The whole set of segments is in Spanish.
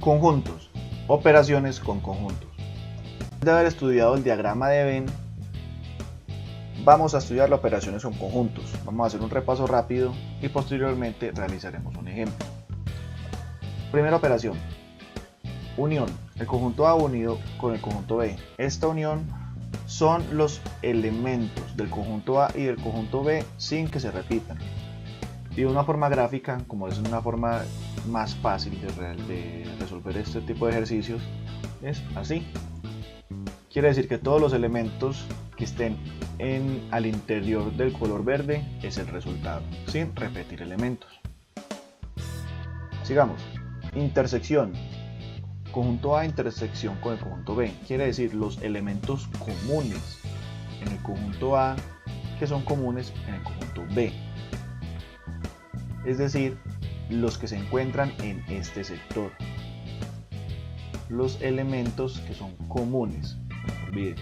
Conjuntos. Operaciones con conjuntos. Después de haber estudiado el diagrama de Venn, vamos a estudiar las operaciones con conjuntos. Vamos a hacer un repaso rápido y posteriormente realizaremos un ejemplo. Primera operación. Unión. El conjunto A unido con el conjunto B. Esta unión son los elementos del conjunto A y del conjunto B sin que se repitan. Y de una forma gráfica, como es una forma más fácil de resolver este tipo de ejercicios, es así. Quiere decir que todos los elementos que estén al interior del color verde es el resultado, sin repetir elementos. Sigamos. Intersección. Conjunto A intersección con el conjunto B. Quiere decir los elementos comunes en el conjunto A que son comunes en el conjunto B. Es decir, los que se encuentran en este sector. Los elementos que son comunes. No se olviden.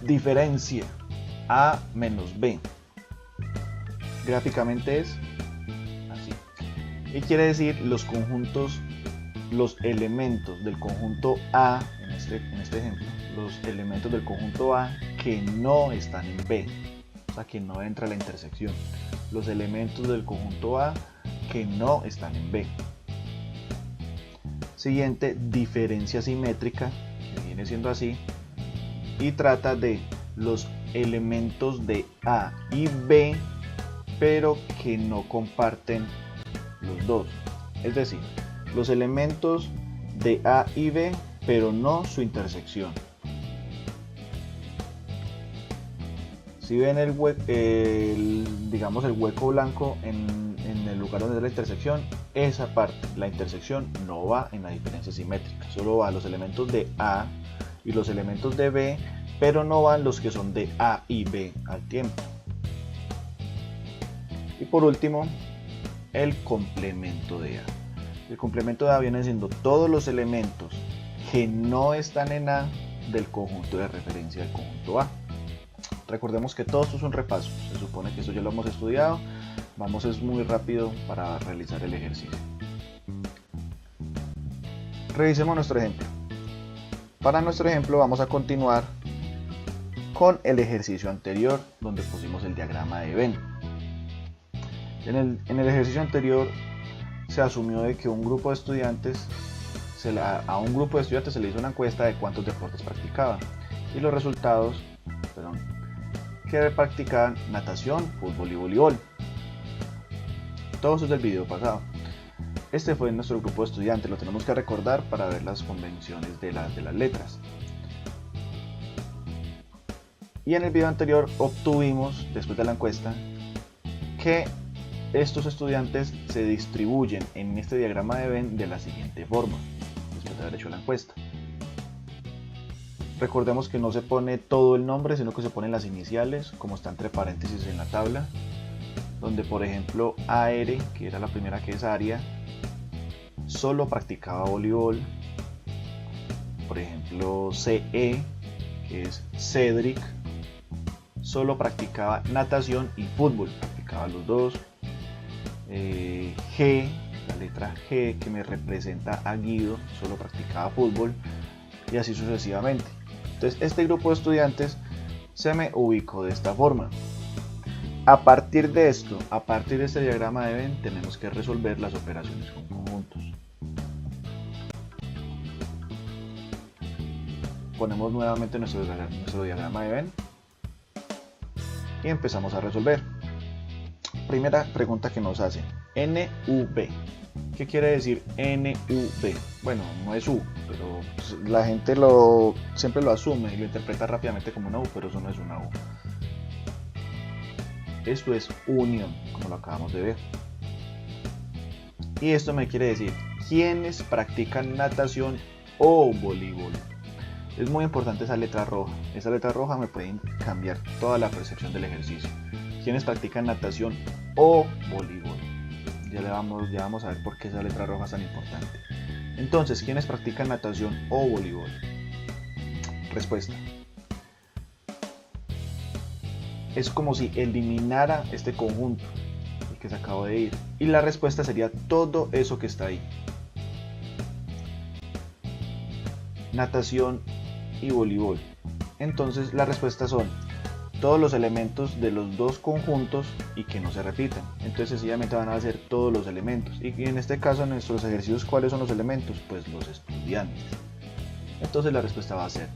Diferencia A menos B. Gráficamente es así. Y quiere decir los conjuntos, los elementos del conjunto A, en este ejemplo, los elementos del conjunto A que no están en B. O sea, que no entra la intersección. Los elementos del conjunto A que no están en B. Siguiente, diferencia simétrica, que viene siendo así, y trata de los elementos de A y B, pero que no comparten los dos. Es decir, los elementos de A y B, pero no su intersección. Si ven el hueco blanco en el lugar donde es la intersección, esa parte, la intersección, no va en la diferencia simétrica, solo van los elementos de A y los elementos de B, pero no van los que son de A y B al tiempo. Y por último, el complemento de A. El complemento de A viene siendo todos los elementos que no están en A del conjunto de referencia del conjunto A. Recordemos que todo esto es un repaso, se supone que esto ya lo hemos estudiado, es muy rápido para realizar el ejercicio. Revisemos nuestro ejemplo. Para nuestro ejemplo vamos a continuar con el ejercicio anterior donde pusimos el diagrama de Venn. En el ejercicio anterior se asumió de que a un grupo de estudiantes se le hizo una encuesta de cuántos deportes practicaban y los resultados que practicaban natación, fútbol y voleibol. Todo eso es del video pasado. Este fue nuestro grupo de estudiantes, lo tenemos que recordar para ver las convenciones de las letras. Y en el video anterior obtuvimos, después de la encuesta, que estos estudiantes se distribuyen en este diagrama de Venn de la siguiente forma, después de haber hecho la encuesta. Recordemos que no se pone todo el nombre, sino que se ponen las iniciales, como está entre paréntesis en la tabla, donde por ejemplo AR, que era la primera que es Aria, solo practicaba voleibol. Por ejemplo CE, que es Cedric, solo practicaba natación y fútbol, practicaba los dos. G, la letra G, que me representa a Guido, solo practicaba fútbol, y así sucesivamente. Entonces este grupo de estudiantes se me ubicó de esta forma. A partir de esto, a partir de este diagrama de Venn, tenemos que resolver las operaciones con conjuntos. Ponemos nuevamente nuestro diagrama de Venn y empezamos a resolver. Primera pregunta que nos hacen, NUV. ¿Qué quiere decir NUV? Bueno, no es U, pero la gente siempre lo asume y lo interpreta rápidamente como una U, pero eso no es una U. Esto es unión, como lo acabamos de ver. Y esto me quiere decir quiénes practican natación o voleibol. Es muy importante esa letra roja. Esa letra roja me puede cambiar toda la percepción del ejercicio. Quienes practican natación o voleibol. Ya vamos a ver por qué esa letra roja es tan importante. Entonces, ¿quiénes practican natación o voleibol? Respuesta. Es como si eliminara este conjunto. que se acabó de ir. Y la respuesta sería todo eso que está ahí. Natación y voleibol. Entonces las respuestas son todos los elementos de los dos conjuntos y que no se repitan. Entonces sencillamente van a ser todos los elementos. Y en este caso en nuestros ejercicios, ¿cuáles son los elementos? Pues los estudiantes. Entonces la respuesta va a ser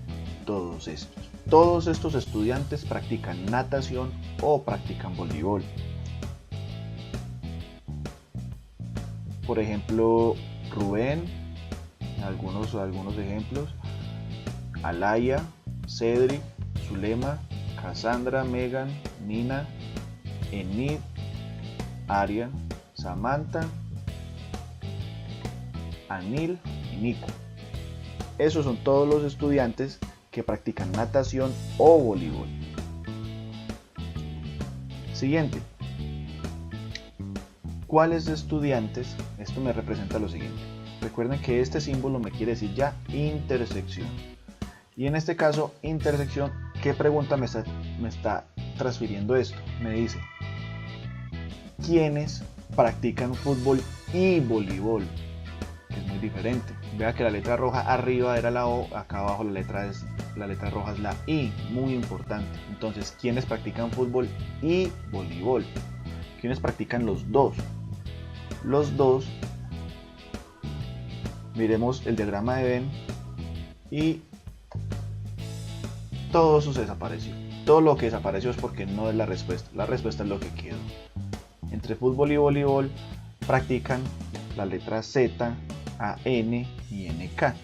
todos estos. Todos estos estudiantes practican natación o practican voleibol. Por ejemplo, Rubén, algunos ejemplos, Alaya, Cedric, Zulema, Cassandra, Megan, Nina, Enid, Aria, Samantha, Anil y Nico. Esos son todos los estudiantes que practican natación o voleibol. Siguiente. ¿Cuáles estudiantes? Esto me representa lo siguiente. Recuerden que este símbolo me quiere decir ya intersección. Y en este caso, intersección, ¿qué pregunta me está transfiriendo esto? Me dice, ¿quiénes practican fútbol y voleibol? Que es muy diferente. Vea que la letra roja arriba era la O, acá abajo la letra roja es la I, muy importante. Entonces, ¿quiénes practican fútbol y voleibol? ¿Quiénes practican los dos? Los dos, miremos el diagrama de Venn y todo eso se desapareció. Todo lo que desapareció es porque no es la respuesta. La respuesta es lo que quedó. Entre fútbol y voleibol practican la letra Z, AN y NK.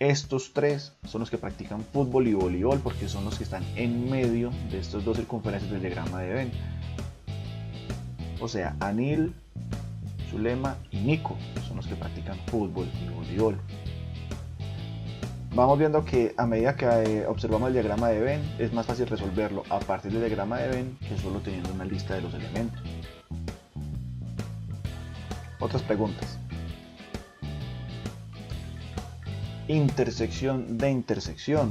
Estos tres son los que practican fútbol y voleibol porque son los que están en medio de estas dos circunferencias del diagrama de Venn. O sea, Anil, Zulema y Nico son los que practican fútbol y voleibol. Vamos viendo que a medida que observamos el diagrama de Venn es más fácil resolverlo a partir del diagrama de Venn que solo teniendo una lista de los elementos. Otras preguntas. Intersección de intersección.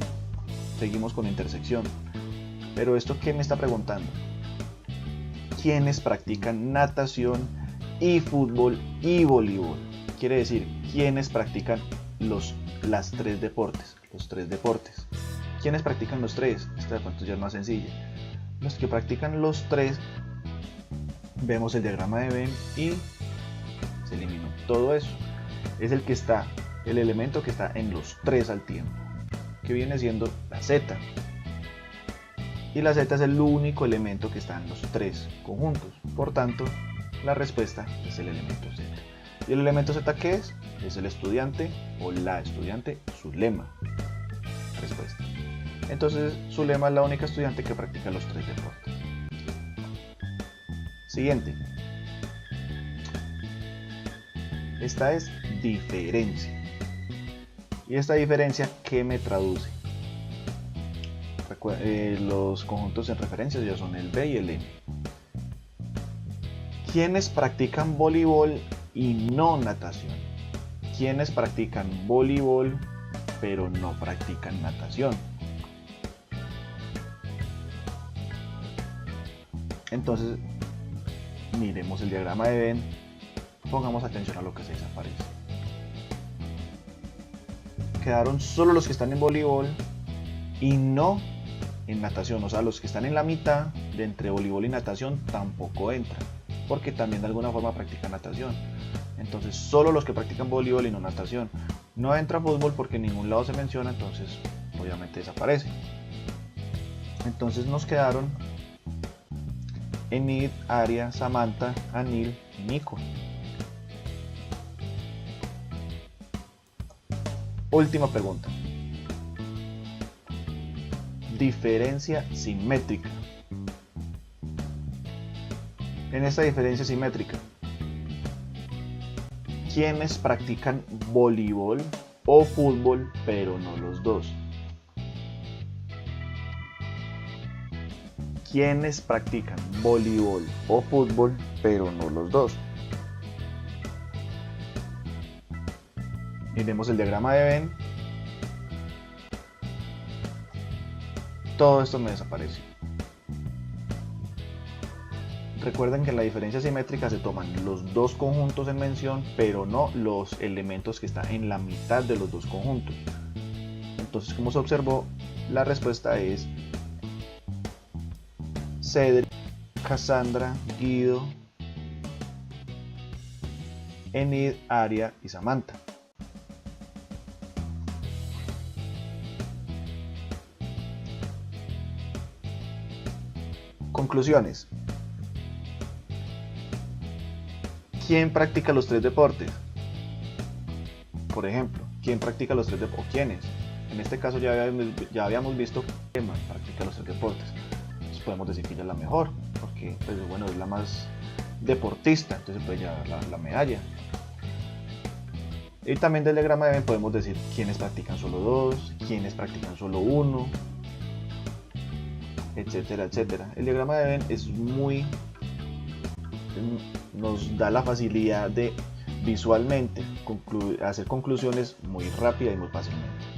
Seguimos con intersección. Pero ¿esto qué me está preguntando? ¿Quiénes practican natación y fútbol y voleibol? Quiere decir, ¿quiénes practican los tres deportes? Los tres deportes. ¿Quiénes practican los tres? Esta de pronto ya es más sencilla. Los que practican los tres, vemos el diagrama de Venn y se eliminó todo eso. Es el elemento que está en los tres al tiempo, que viene siendo la Z. Y la Z es el único elemento que está en los tres conjuntos. Por tanto, la respuesta es el elemento Z. ¿Y el elemento Z qué es? Es el estudiante o la estudiante Zulema. Respuesta. Entonces, Zulema es la única estudiante que practica los tres deportes. Siguiente. Esta es diferencia. ¿Y esta diferencia qué me traduce? Los conjuntos en referencias ya son el B y el M. ¿Quiénes practican voleibol y no natación? ¿Quiénes practican voleibol pero no practican natación? Entonces, miremos el diagrama de Venn, pongamos atención a lo que se desaparece. Quedaron solo los que están en voleibol y no en natación, o sea, los que están en la mitad de entre voleibol y natación tampoco entran, porque también de alguna forma practican natación. Entonces, solo los que practican voleibol y no natación. No entra fútbol porque en ningún lado se menciona, entonces obviamente desaparece. Entonces nos quedaron Enid, Aria, Samantha, Anil y Nico. Última pregunta. Diferencia simétrica. En esta diferencia simétrica, ¿quiénes practican voleibol o fútbol pero no los dos? ¿Quiénes practican voleibol o fútbol pero no los dos? Miremos el diagrama de Venn. Todo esto me desapareció. Recuerden que en la diferencia simétrica se toman los dos conjuntos en mención, pero no los elementos que están en la mitad de los dos conjuntos. Entonces, como se observó, la respuesta es Cedric, Cassandra, Guido, Enid, Aria y Samantha. Conclusiones. ¿Quién practica los tres deportes? Por ejemplo, ¿quién practica los tres deportes? ¿O quiénes? En este caso ya habíamos visto que Emma practica los tres deportes. Entonces podemos decir que ella es la mejor, porque pues, bueno, es la más deportista, entonces puede llevar la medalla. Y también del diagrama de Venn podemos decir quiénes practican solo dos, quiénes practican solo uno, etcétera, etcétera. El diagrama de Venn nos da la facilidad de visualmente hacer conclusiones muy rápida y muy fácilmente.